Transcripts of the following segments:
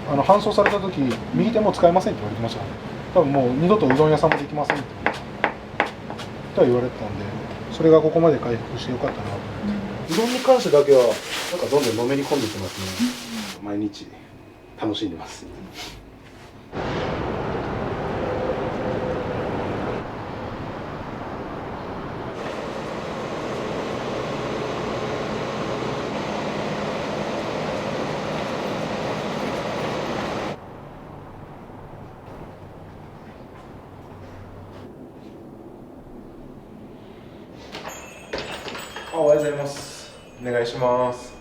搬送された時右手も使えませんって言われてましたね。多分もう二度とうどん屋さんもできませんってとは言われてたんで、それがここまで回復してよかったなと思って、うどんに関してだけはなんかどんどんのめり込んできますね。毎日楽しんでます。おはようございます。お願いします。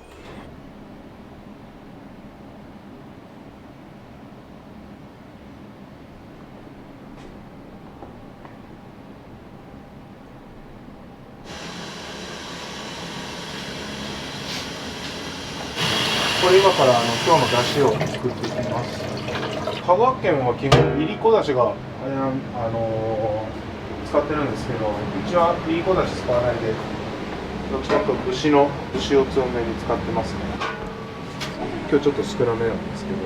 これ今から今日の出汁を作っていきます。香川県は基本いりこだしが使ってるんですけど、うちはいりこだし使わないで、どっちかというと牛を強めに使ってますね。今日ちょっと少なめなんですけど、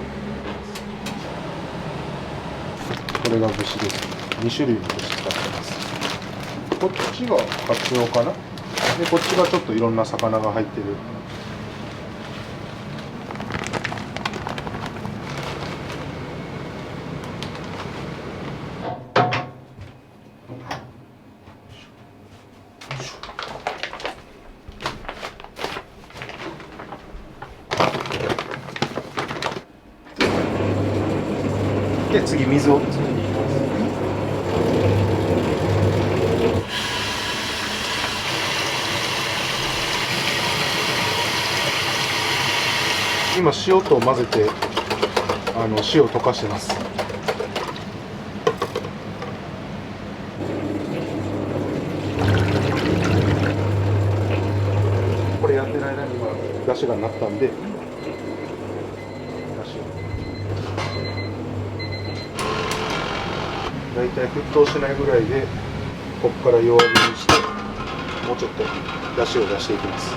これが節です。2種類の節使ってます。こっちがカツオかな。でこっちがちょっといろんな魚が入ってる。で次水を作りに行きます。今塩と混ぜて塩を溶かしてます。これやってる間に今出汁がなったんで、だいたい沸騰しないぐらいでここから弱火にしてもうちょっと出汁を出していきます。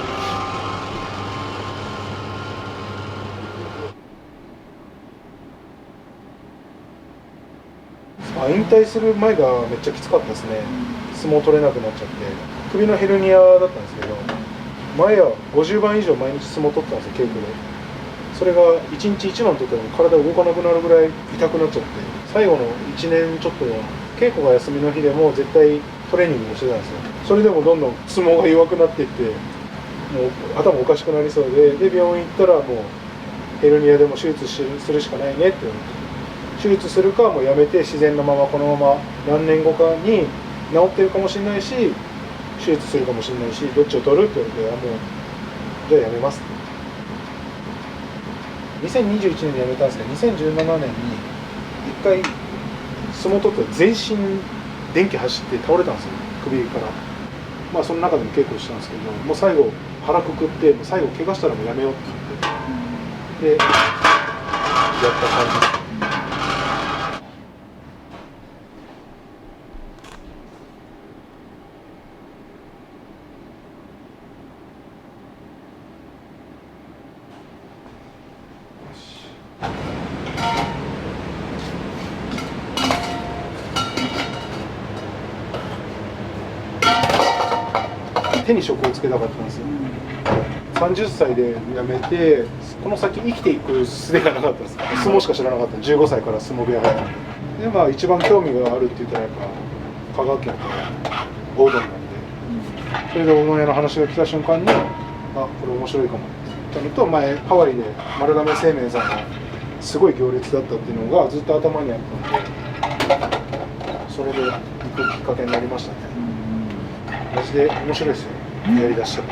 引退する前がめっちゃきつかったですね。相撲取れなくなっちゃって首のヘルニアだったんですけど、前は50番以上毎日相撲取ってたんですよ、稽古で。それが1日1番取っても体動かなくなるぐらい痛くなっちゃって、最後の1年ちょっとは稽古が休みの日でも絶対トレーニングをしてたんですよ。それでもどんどん相撲が弱くなっていって、もう頭おかしくなりそうで、病院行ったらもうヘルニアでも手術するしかないねって言われて、手術するかもうやめて自然のままこのまま何年後かに治ってるかもしれないし、手術するかもしれないし、どっちを取るって言われて、もうじゃあやめますって2021年に辞めたんですけど、2017年に1回相撲取って全身電気走って倒れたんですよ、首から。まあその中でも稽古したんですけど、もう最後腹くくって、最後怪我したらもうやめようって言って、でやった感じです。手に職をつけたかったんですよ。30歳で辞めて、この先生きていく術がなかったです。相撲しか知らなかった。15歳から相撲部屋入って。で、まあ一番興味があるって言ったらやっぱ香川県と大うどんなんで、それで大野屋の話が来た瞬間に、あ、これ面白いかもって言ったのと、前ハワイで丸亀製麺さんがすごい行列だったっていうのがずっと頭にあったんで、それで行くきっかけになりましたね。マジで面白いですよ、やりだしたら。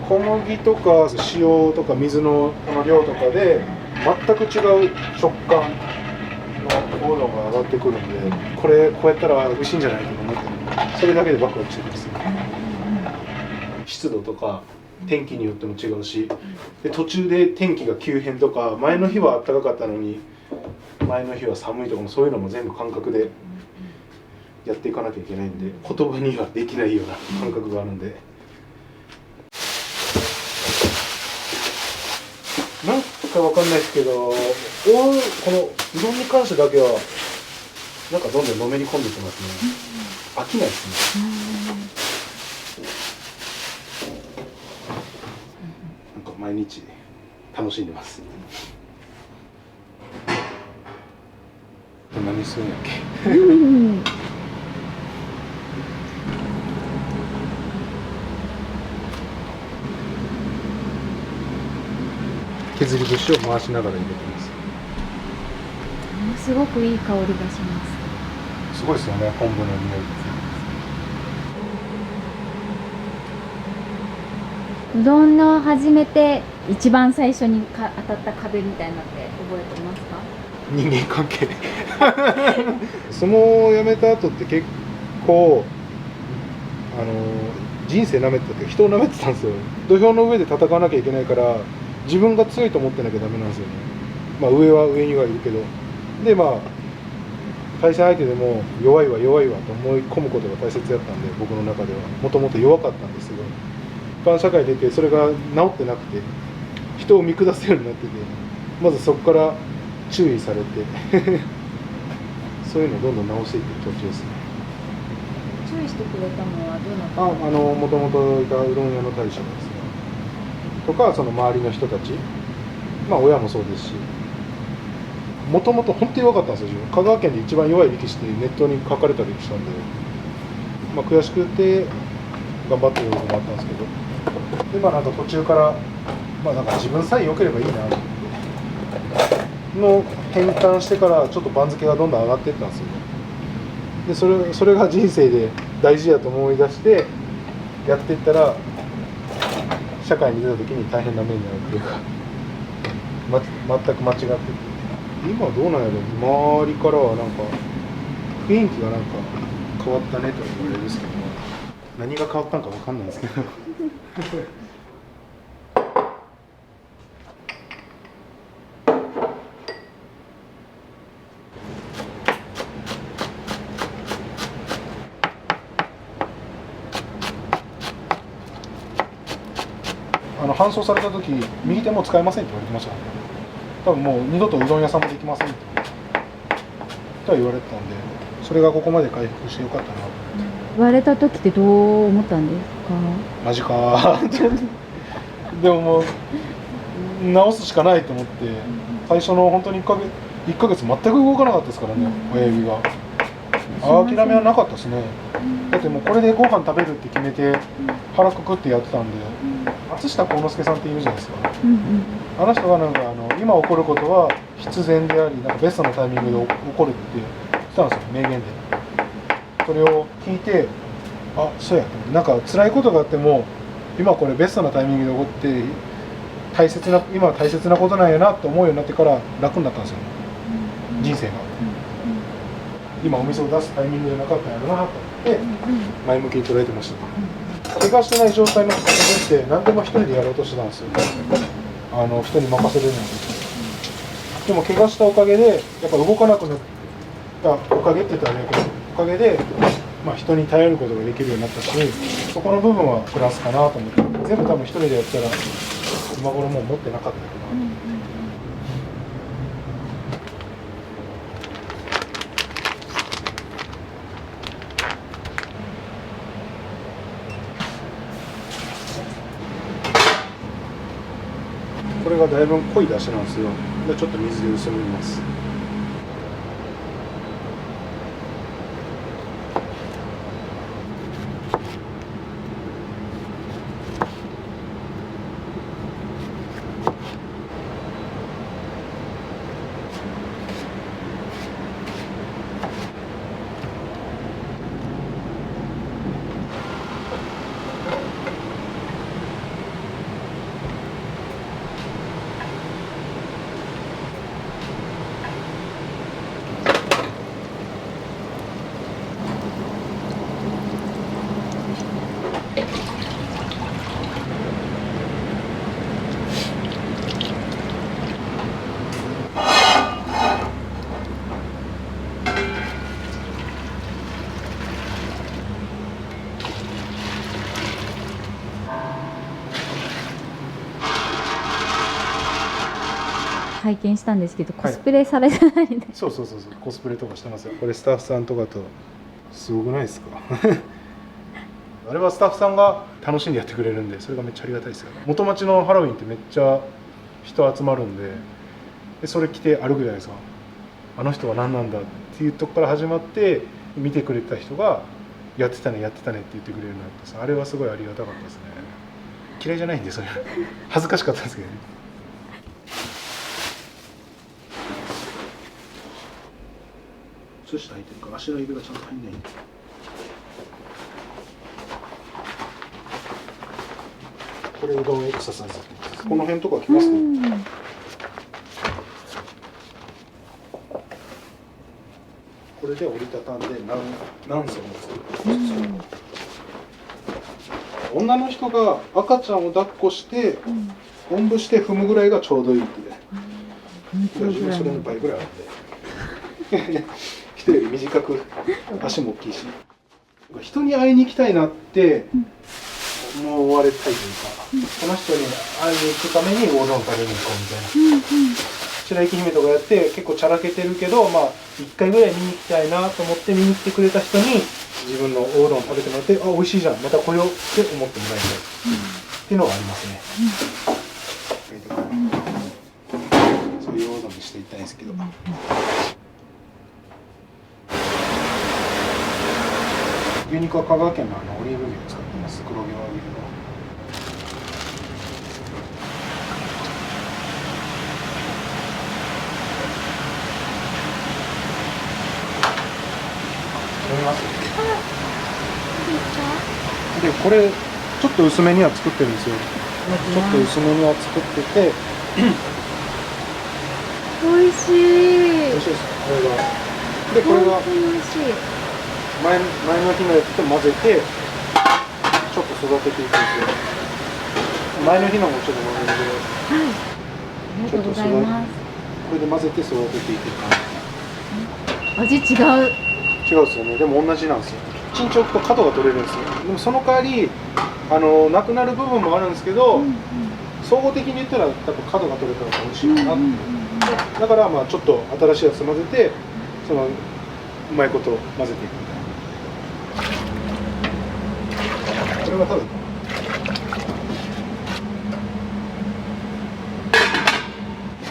小麦とか塩とか水のこの量とかで全く違う食感の温度が上がってくるんで、これこうやったら美味しいんじゃないかと思って、それだけでワクワクしてます。湿度とか天気によっても違うし、で途中で天気が急変とか、前の日は暖かかったのに前の日は寒いとかも、そういうのも全部感覚でやっていかなきゃいけないんで、言葉にはできないような感覚があるんで、なんかわかんないですけど、このうどんに関してだけはなんかどんどんのめり込んでいきますね。飽きないですね。なんか毎日楽しんでます。何するんやっけ。削り節を回しながら入れてます。ものすごくいい香りがします。すごいですよね、昆布の匂い。うどんの始めて一番最初に当たった壁みたいなのって覚えてますか？人間関係。相撲をやめた後って結構人生なめてたって人をなめてたんですよ。土俵の上で戦わなきゃいけないから自分が強いと思ってなきゃダメなんですよね。まあ上は上にはいるけど、でまあ対戦相手でも弱いわ弱いわと思い込むことが大切だったんで、僕の中ではもともと弱かったんですけど、一般社会出てそれが治ってなくて人を見下すようになってて、まずそこから注意されてそういうのをどんどん直していってる途中ですね。注意してくれたのはどうなったの？もともといたうどん屋の大将ですねとか、その周りの人たち、まあ親もそうですし、もともと本当に弱かったんですよ。自分香川県で一番弱い力士ってネットに書かれたりしたんで、まあ、悔しくて頑張ってるとこもあったんですけど、でまあなんか途中からまあなんか自分さえ良ければいいなと思っての変換してからちょっと番付がどんどん上がっていったんですよね。でそれが人生で大事やと思い出してやっていったら、社会に出た時に大変な目に遭うというか、全く間違ってて、今どうなんやろ。周りからはなんか雰囲気がなんか変わったねとは言われるんですけど、何が変わったんか分かんないですけど搬送された時右手も使えませんって言われてましたね。多分もう二度とうどん屋さんもできませんとは言われてたんで、それがここまで回復してよかったなと思って。言われた時ってどう思ったんですか？マジかでももう直すしかないと思って、最初の本当に1ヶ月全く動かなかったですからね、親指が。諦めはなかったですね。だってもうこれでご飯食べるって決めて腹くくってやってたんで、松下幸之助さんっているじゃないですか、あの人がなんか今起こることは必然であり、なんかベストなタイミングで起こるって言ってたんですよ、名言で。それを聞いて、あ、そうやと思って、なんか辛いことがあっても今これベストなタイミングで起こって今は大切なことなんやなと思うようになってから楽になったんですよ、人生が。今お店を出すタイミングじゃなかったんやろなと思って前向きに捉えてました。怪我してない状態の時って何でも一人でやろうとしてたんですよ、人に任せれるのに。でも怪我したおかげでやっぱ動かなくなったおかげって言ったらね、おかげで、まあ、人に頼ることができるようになったし、そこの部分はプラスかなと思って、全部多分一人でやったら今頃もう持ってなかったかな。これがだいぶ濃い出汁なんですよ。でちょっと水で薄めます。拝見したんですけど、コスプレされてないんで、そうコスプレとかしてますよ。これスタッフさんとかとすごくないですかあれはスタッフさんが楽しんでやってくれるんで、それがめっちゃありがたいですよ。元町のハロウィンってめっちゃ人集まるんで、それ着て歩くじゃないですか。あの人は何なんだっていうとこから始まって、見てくれた人がやってたねって言ってくれるようになってさ、あれはすごいありがたかったですね。嫌いじゃないんで、それ恥ずかしかったんですけどね。靴下履いてるから足の指がちゃんと入んないんで。これうどんエクササイズ。この辺とかきますね。これで折りたたんで何層も作る。女の人が赤ちゃんを抱っこしておんぶして踏むぐらいがちょうどいいってね。自分それの倍ぐらいあるんで人より短く足も大きいし、人に会いに行きたいなって思われたいというか、この人に会いに行くためにおうどん食べに行こうみたいな。白雪姫とかやって結構チャラけてるけど、まあ1回ぐらい見に行きたいなと思って見に来てくれた人に自分のおうどん食べてもらって、あ、美味しいじゃん、また来ようって思ってもらいたいっていうのがありますね。そういうおうどんにしていきたいんですけど。牛肉は香川県のオリーブ牛を使ってます。黒毛和牛の。飲みます？で、これちょっと薄めには作ってるんですよ。ちょっと薄めには作ってて美味しい。美味しいです。これが。で、これが美味しい。前の日のやつと混ぜてちょっと育てていくんですよ。前の日のもちょっと混ぜて、はい、ありがとうございます。これで混ぜて育てていく感じ。味違う。違うですよね。でも同じなんですよ。1日置くと角が取れるんですよ。でもその代わりなくなる部分もあるんですけど、総合的に言ったら多分角が取れたら美味しいかなって、だからまあちょっと新しいやつ混ぜてうまいこと混ぜていくみたいな。これは多分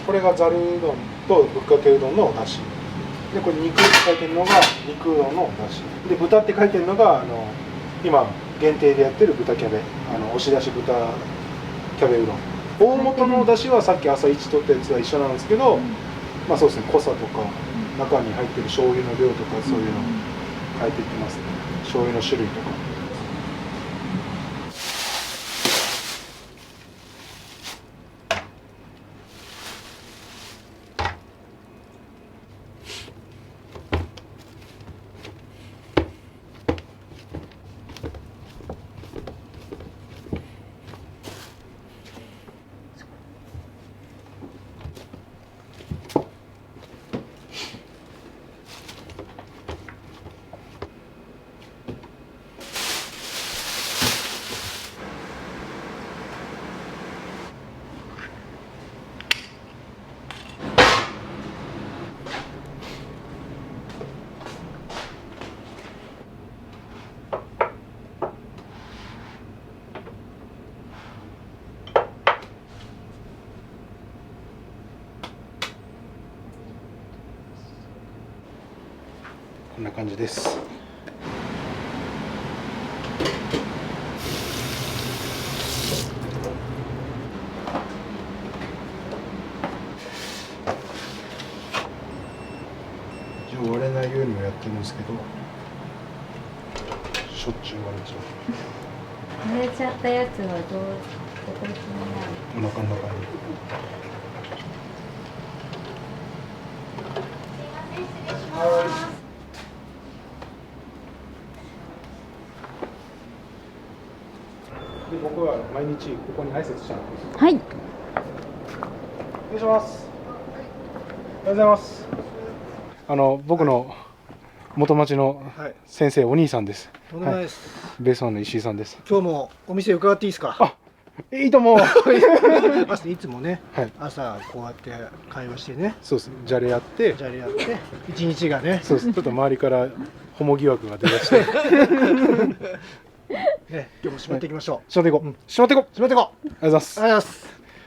これがざるうどんとぶっかけうどんのだしで、これ肉って書いてるのが肉うどんのだしで、豚って書いてるのが今限定でやってる豚キャベ、押し出し豚キャベうどん。大元のだしはさっき朝一取ったやつが一緒なんですけど、まあそうですね、濃さとか中に入ってる醤油の量とかそういうの変えていってますね。醤油の種類とか。こんな感じです。一応割れないようにもやってるんですけど、しょっちゅう割れちゃう。割れちゃったやつはどこになる？お腹の中に。で、僕は毎日ここに挨拶しちゃうんです。はい。お願いします。おはようございます。僕の元町の先生、お兄さんです。とんでもないです。ベースワンの石井さんです。今日もお店伺っていいですか。あ、いいと思う。朝いつもね、はい、朝こうやって会話してね、そうです。じゃれやって、じゃれやって一日がね、そうです。ちょっと周りからホモ疑惑が出だして、ね、今日も締めていきましょう。しまっていこう。しまっていこう。締めていこう。ありがとうございます。ありがとう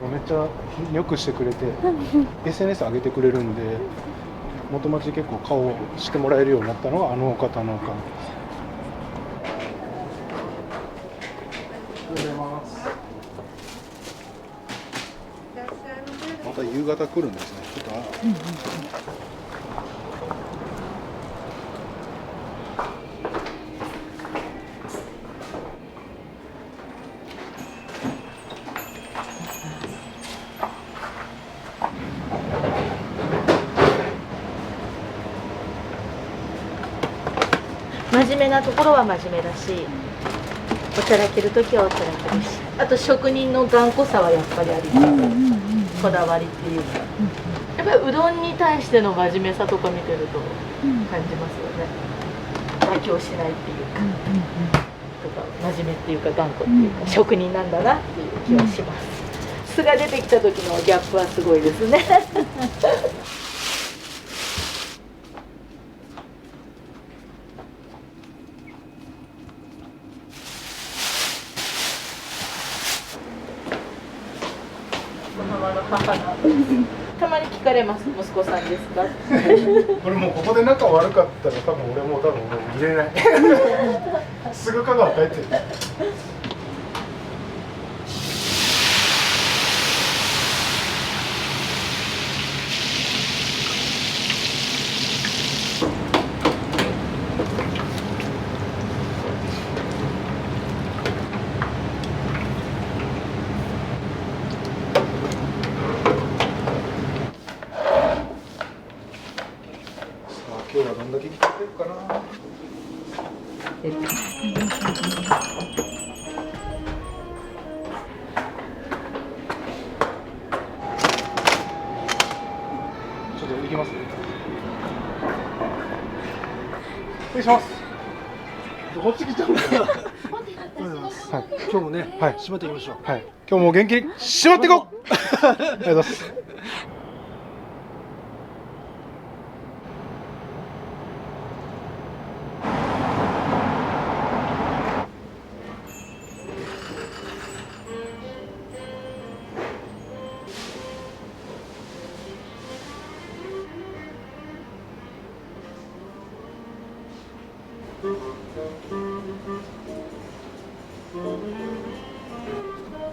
ございます。めっちゃよくしてくれて、SNS 上げてくれるんで、元町結構顔をしてもらえるようになったのがあのお方のおかげです。ありがとうございます。また夕方来るんですね。ちょっと真面目なところは真面目だし、おちゃらける時はおちゃらけるし、あと職人の頑固さはやっぱりあります、こだわりっていうか、やっぱりうどんに対しての真面目さとか見てると感じますよね。妥協しないっていうか、とか真面目っていうか頑固っていうか、職人なんだなっていう気はします。素が出てきた時のギャップはすごいですね。たまに聞かれます。息子さんですか？これもうここで仲悪かったら多分俺も入れない。すぐ香川帰ってる。今日はどんだけ来てくれるかな。ちょっと行きます。失礼します。こっち来ちゃうんだ。はい、今日もね、はい、締めていきましょう。はい、今日も元気に締まっていこう。ありがとうございます。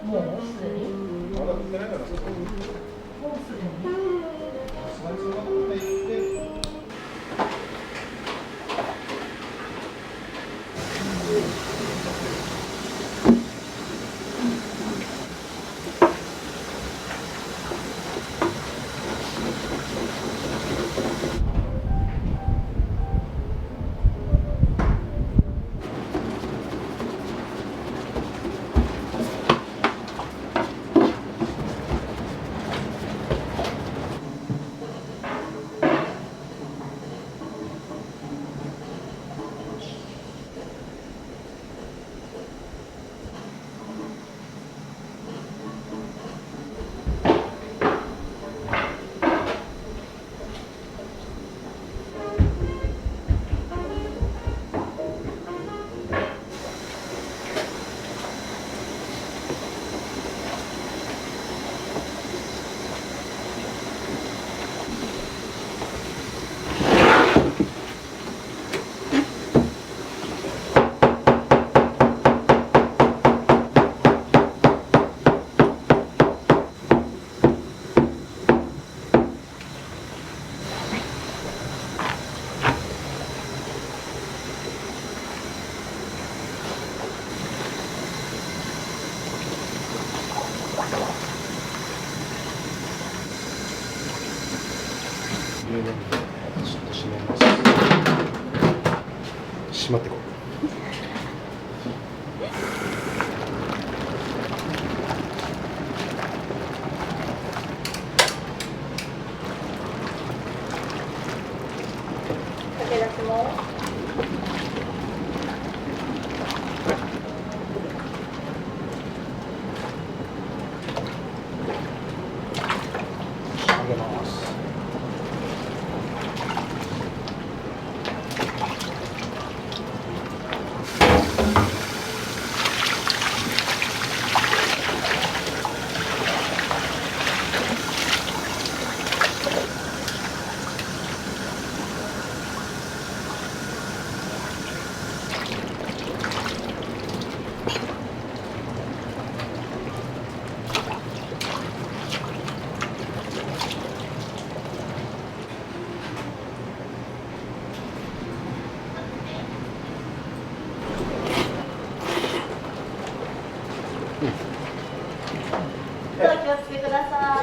もうすでに？まだ降ってないから。もうすでに？ちょっと閉めます。閉まってこう。駆け出しも。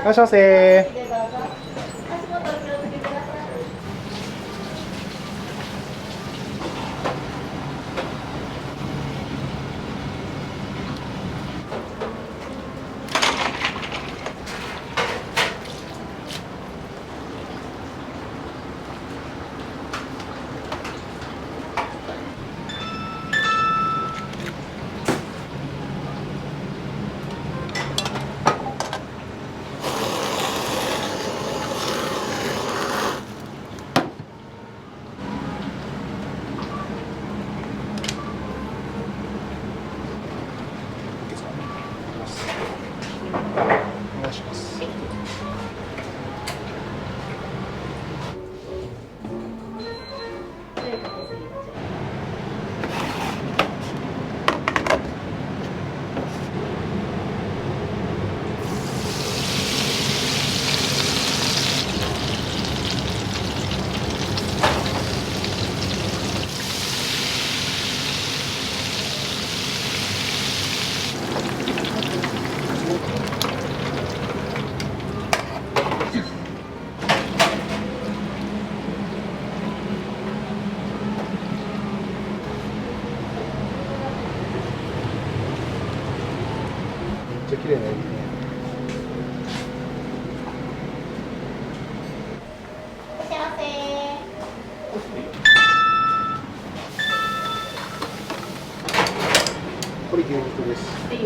いらっしゃいませ。でどうぞ。足元お気をつけください。お願いします。めっちゃ綺麗なエビね。いらっしゃいませ。これ牛肉です。っていう。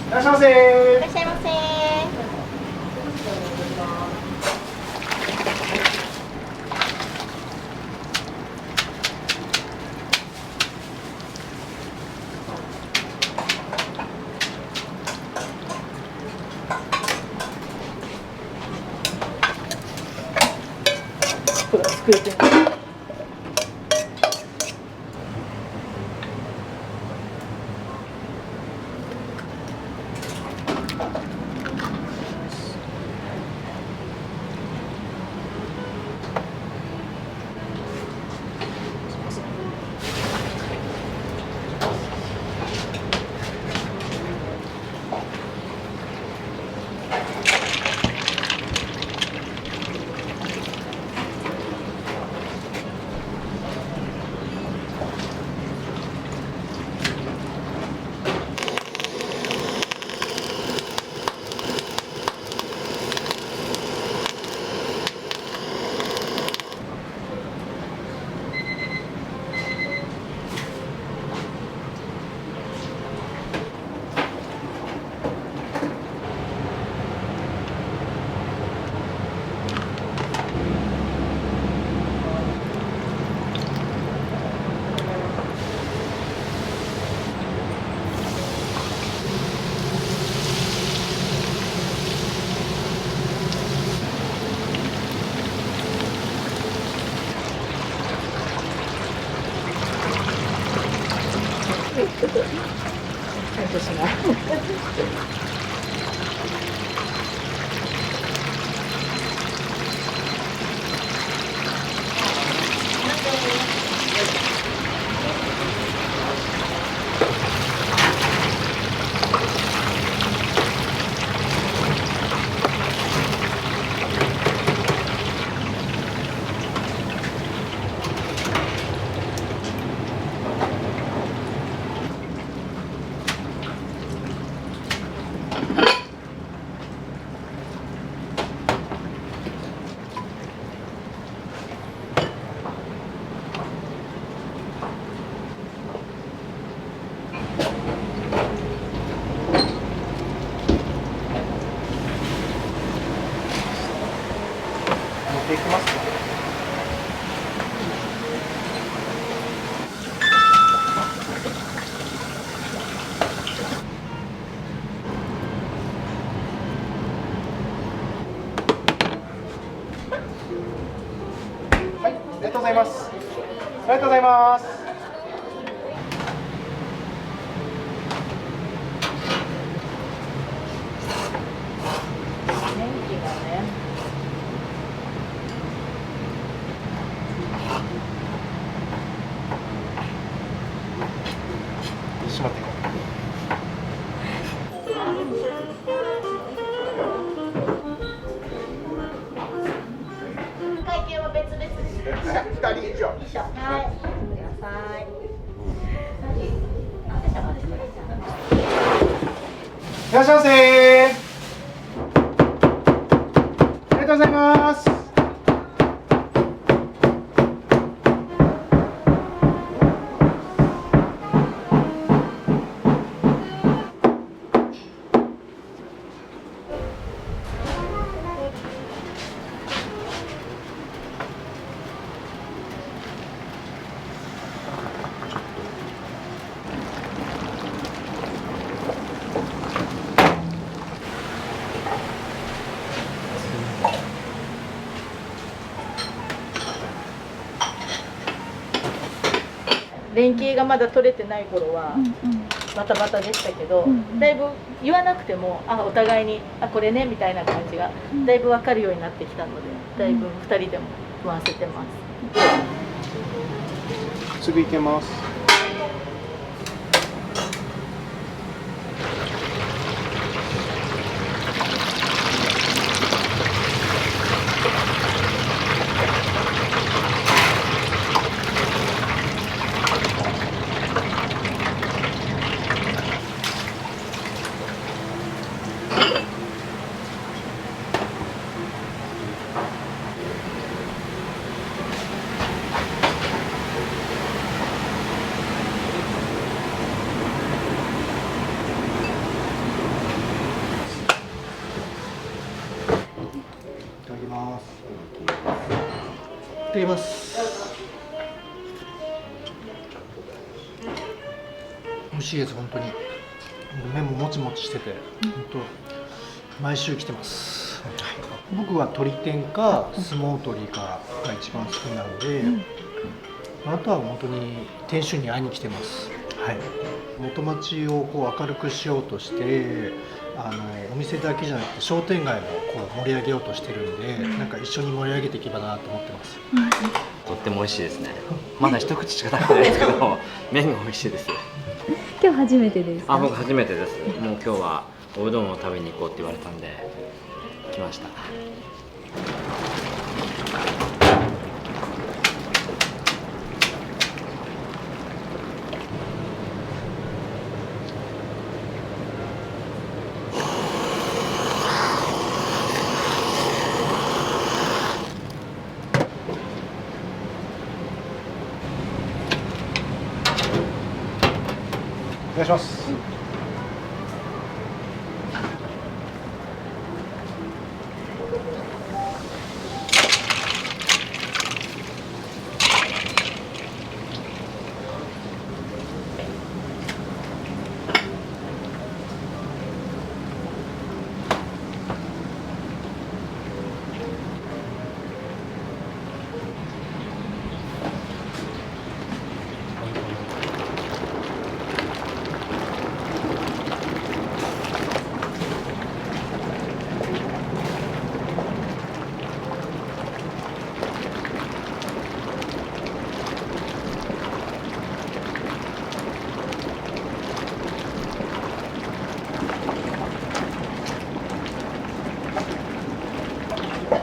いらっしゃいませ。いらっしゃいませ。ほら作れてる。ちょっとちゃんとしない。ざいます。ありがとうございます。電気がね。しまっていこ会計は別々です。2人以上。はい。ください。う。いらっしゃいませ。ありがとうございます。連携がまだ取れてない頃はバタバタでしたけど、だいぶ言わなくてもお互いにこれねみたいな感じがだいぶ分かるようになってきたので、だいぶ2人でも回せてます。すぐ行けます。いただきます。いただきます。美味しいです、本当に。麺ももちもちしてて、本当毎週来てます。僕は鶏天か相撲取りかが一番好きなので、あとは本当に店主に会いに来てます。はい。元町をこう明るくしようとして、お店だけじゃなくて商店街もこう盛り上げようとしてるんで、なんか一緒に盛り上げていけばなと思ってます。とっても美味しいですね。まだ一口しか食べてないですけど、麺が美味しいです。今日初めてですか？僕初めてです。もう今日はおうどんを食べに行こうって言われたんで来ました。お願いします。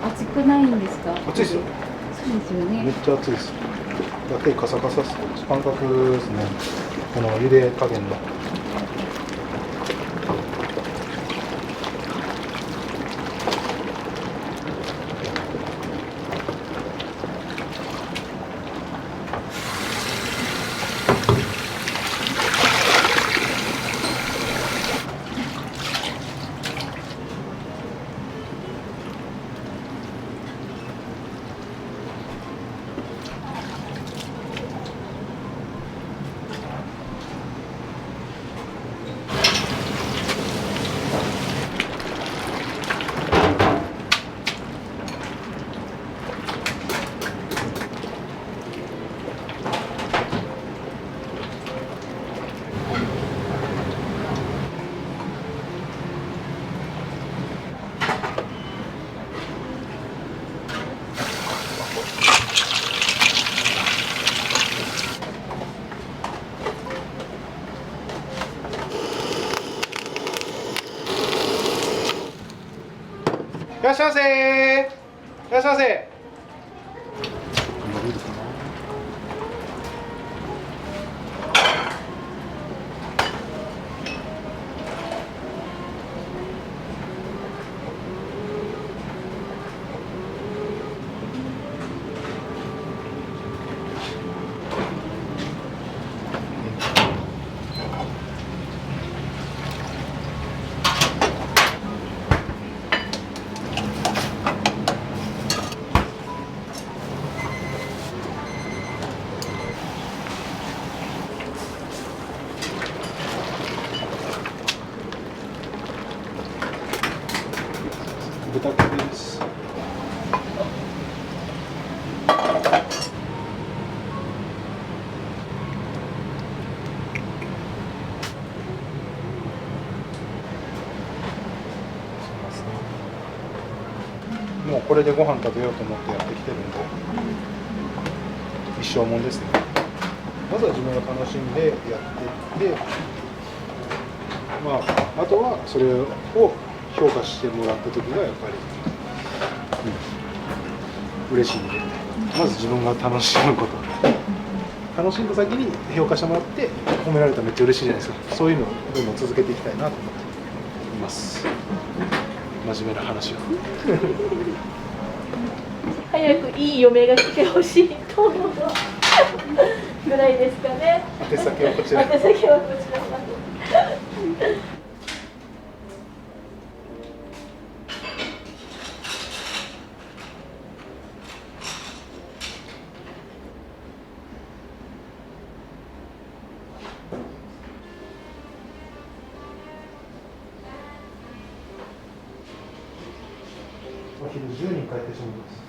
熱くないんですか？熱いですよ。そうですよね。めっちゃ熱いです。だけカサカサです。感覚ですね。この茹で加減の。らっしゃいませー。いらっしゃいませ。豚キです。もうこれでご飯食べようと思ってやってきてるんで、一生もんですね。まずは自分が楽しんでやっていって、まあ、あとはそれを評価してもらった時がやっぱり、嬉しいんで、まず自分が楽しむこと、楽しんだ先に評価してもらって褒められたらめっちゃ嬉しいじゃないですか。そういうのをどんどん続けていきたいなと思っています。真面目な話を早くいい嫁が来てほしいと思うぐらいですかね。宛先はこちら。宛先はこちら。お昼10人帰ってしまいます。